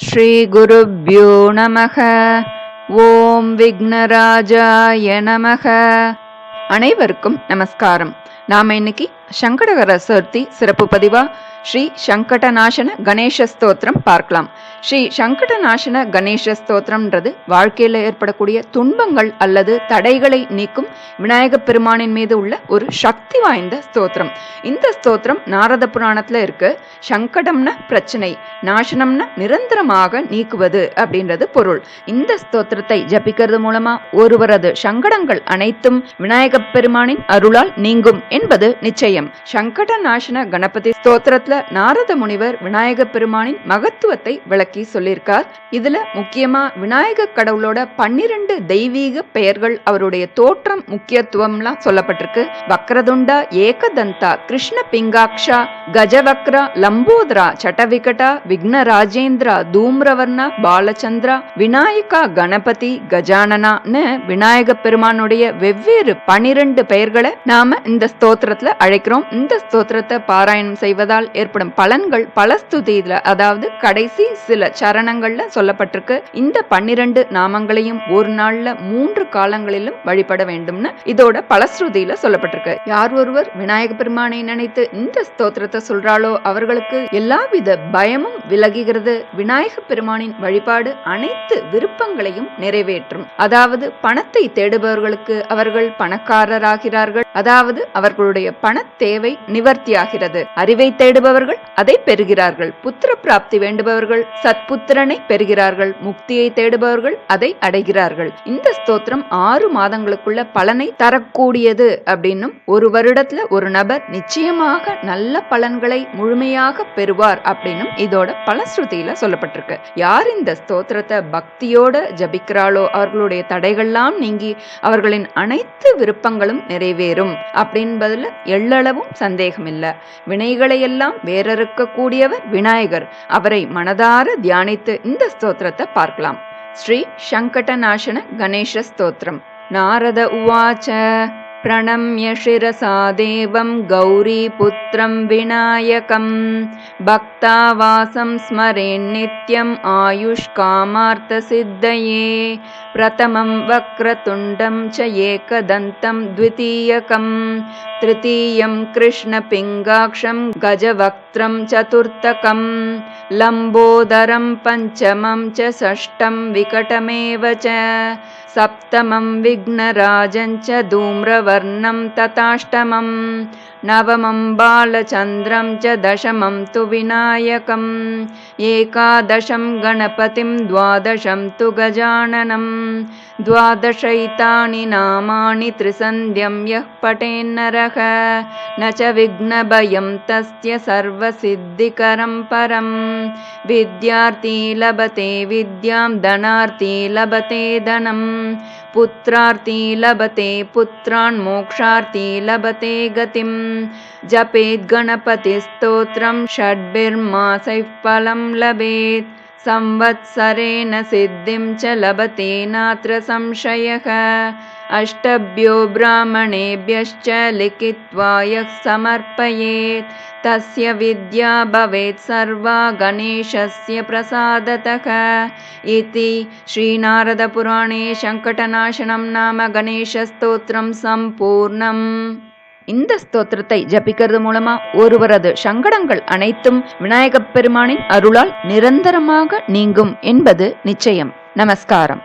ஸ்ரீகுருப்யோ நமக. ஓம் விக்னராஜாய நமக. அனைவருக்கும் நமஸ்காரம். நாம இன்னைக்கு சங்கடகர சதுர்த்தி சிறப்பு பதிவா ஸ்ரீ சங்கடநாசன கணேச ஸ்தோத்திரம் பார்க்கலாம். ஸ்ரீ சங்கடநாசன கணேச ஸ்தோத்திரம்ன்றது வாழ்க்கையில ஏற்படக்கூடிய துன்பங்கள் அல்லது தடைகளை நீக்கும் விநாயக பெருமானின் மீது உள்ள ஒரு சக்தி வாய்ந்த ஸ்தோத்திரம். இந்த ஸ்தோத்திரம் நாரத புராணத்துல இருக்கு. சங்கடம்னா பிரச்சனை, நாசனம்னா நிரந்தரமாக நீக்குவது அப்படின்றது பொருள். இந்த ஸ்தோத்திரத்தை ஜபிக்கிறது மூலமா ஒருவரது சங்கடங்கள் அனைத்தும் விநாயக பெருமானின் அருளால் நீங்கும் என்பது நிச்சயம். சங்கட நாசன கணபதி ஸ்தோத்திரத்துல நாரத முனிவர் விநாயக பெருமானின் மகத்துவத்தை விளக்கி சொல்லியிருக்கார். இதுல முக்கியமா விநாயக கடவுளோட 12 தெய்வீக பெயர்கள், அவருடைய தோற்றம், முக்கியத்துவம்லாம் சொல்லப்பட்டிருக்கு. வக்ரதுண்டா, ஏகதந்தா, கிருஷ்ண பிங்காக்ஷா, கஜவக்ரா, லம்போதரா, சட்டவிகடா, விக்னராஜேந்திரா, தூம்ரவர்ணா, பாலச்சந்திரா, விநாயகா, கணபதி, கஜானனான்னு விநாயக பெருமானுடைய வெவ்வேறு 12 பெயர்களை நாம இந்த ஸ்தோத்திரத்துல அழைக்கிறோம். இந்த ஸ்தோத்திரத்தை பாராயணம் செய்வதால் ஏற்படும் பலன்கள் பலஸ்துதியில, அதாவது கடைசி சில சரணங்கள்ல சொல்லப்பட்டிருக்கு. இந்த 12 நாமங்களையும் ஒரு நாள்ல 3 காலங்களிலும் வழிபட வேண்டும்னு இதோட பலஸ்ருதியில சொல்லப்பட்டிருக்கு. யார் ஒருவர் விநாயக பெருமானை நினைத்து இந்த ஸ்தோத்திரத்தை சொல்றாளோ அவர்களுக்கு எல்லாவித பயமும் விலகுகிறது. விநாயக பெருமானின் வழிபாடு அனைத்து விருப்பங்களையும் நிறைவேற்றும். அதாவது பணத்தை தேடுபவர்களுக்கு அவர்கள் பணக்காரராகிறார்கள், அதாவது அவர்களுடைய பண தேவை நிவர்த்தியாகிறது. அறிவை தேடுபவர்கள் அதை பெறுகிறார்கள். புத்திர பிராப்தி வேண்டுபவர்கள் சத்புத்திரனை பெறுகிறார்கள். முக்தியை தேடுபவர்கள் அதை அடைகிறார்கள். இந்த ஸ்தோத்திரம் 6 மாதங்களுக்குள்ள பலனை தரக்கூடியது அப்படின்னும், ஒரு வருடத்துல ஒரு நபர் நிச்சயமாக நல்ல பலன்களை முழுமையாக பெறுவார் அப்படின்னும் இதோட பலஸ்ருதியில சொல்லப்பட்டிருக்கு. யார் இந்த ஸ்தோத்திரத்தை பக்தியோட ஜபிக்கிறாளோ அவர்களுடைய தடைகள்லாம் நீங்கி அவர்களின் அனைத்து விருப்பங்களும் நிறைவேறும் அப்படின்பதுல எள்ளளவும் சந்தேகம் இல்ல. வினைகளை எல்லாம் வேறறுக்க கூடியவர் விநாயகர். அவரை மனதார தியானித்து இந்த ஸ்தோத்திரத்தை பார்க்கலாம். ஸ்ரீ சங்கடநாசன கணேச ஸ்தோத்திரம். நாரத உவாச்ச प्रणम्य शिरसा देवं गौरीपुत्रं विनायकं भक्तावासं स्मरेन्नित्यम् आयुष्कामार्थसिद्धये प्रथमं वक्रतुण्डं च एकदन्तं द्वितीयकं तृतीयं कृष्णपिङ्गाक्षं गजवक्त्रं चतुर्थकं लम्बोदरं पञ्चमं च षष्ठं विकटमेव च सप्तमं विघ्नराजं च धूम्रवर्णं तथाष्टमं नवमं बालचन्द्रं च दशमं तु विनायकं एकादशं गणपतिं द्वादशं तु गजाननं द्वादशैतानि नामानि त्रिसन्ध्यं यः पठेन्नरः न च विघ्नभयं तस्य सर्वसिद्धिकरं परं विद्यार्थी लभते विद्यां धनार्थी लभते धनं पुत्रार्थी लभते पुत्रान् मोक्षार्थी लभते गतिं जपेत् गणपतिस्तोत्रं षड्भिर्मासैः फलं लभेत् संवत्सरेण सिद्धिं च लभते नात्र संशयः अष्टभ्यो ब्राह्मणेभ्यश्च लिखित्वा यः समर्पयेत् तस्य विद्या भवेत् सर्वा गणेशस्य प्रसादतः इति श्रीनारदपुराणे शङ्कटनाशनं नाम गणेशस्तोत्रं सम्पूर्णम्. இந்த ஸ்தோத்திரத்தை ஜபிக்கிறது மூலமா ஒருவரது சங்கடங்கள் அனைத்தும் விநாயக பெருமானின் அருளால் நிரந்தரமாக நீங்கும் என்பது நிச்சயம். நமஸ்காரம்.